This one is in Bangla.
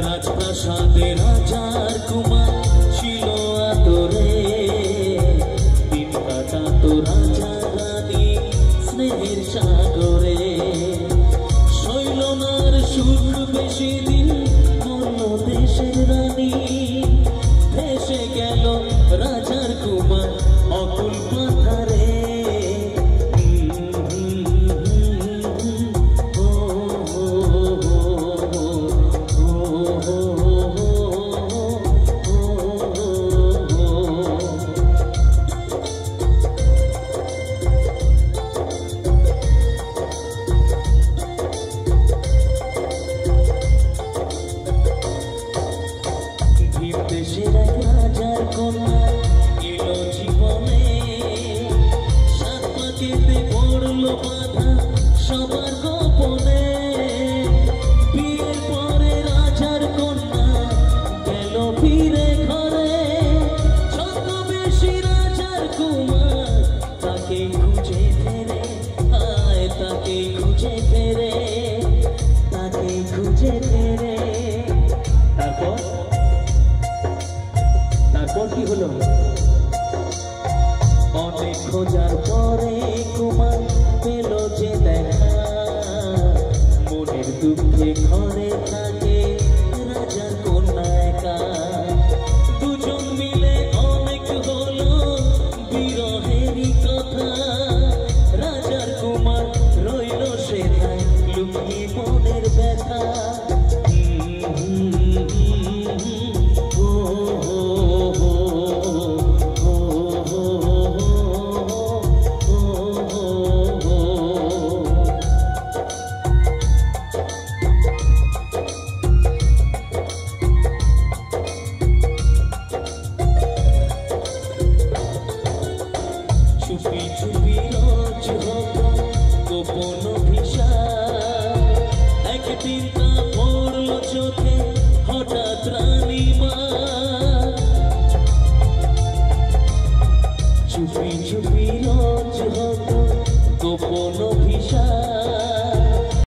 রাজপ্রাসাদে রাজার কুমার ছিল আদরে, দিন কাটাতো রাজা রানী স্নেহের সাগরে। শৈলনার সুখ বেশি দিন মরল দেশের রানী, ভেসে গেল রাজার কুমার অকুল পাথারে। দেশের এক রাজার কন্যা এলো জীবনে, সাত পাকেতে পড়লো বাধা সবার গোপনে। বিয়ের পরে রাজার কন্যা গেল ফিরে ঘরে, ছদ্মবেশী রাজার কুমার তাকে খুঁজে ফেরে, হায় তাকে খুঁজে ফেরে, তাকে খুঁজে ফেরে। তারপর কি হলো? অনেক খোঁজার পরে কুমার পেল যে দেখা, মনের দুঃখে ঘরে থাকে রাজার কন্যা একা। দুজন মিলে অনেক হলো বিরহেরই কথা, রাজার কুমার রইল সেথায় লুকিয়ে মনের ব্যথা। চুপি চুপি রোজ হতো গোপন ভিসা, একদিন তা পড়ল চোখে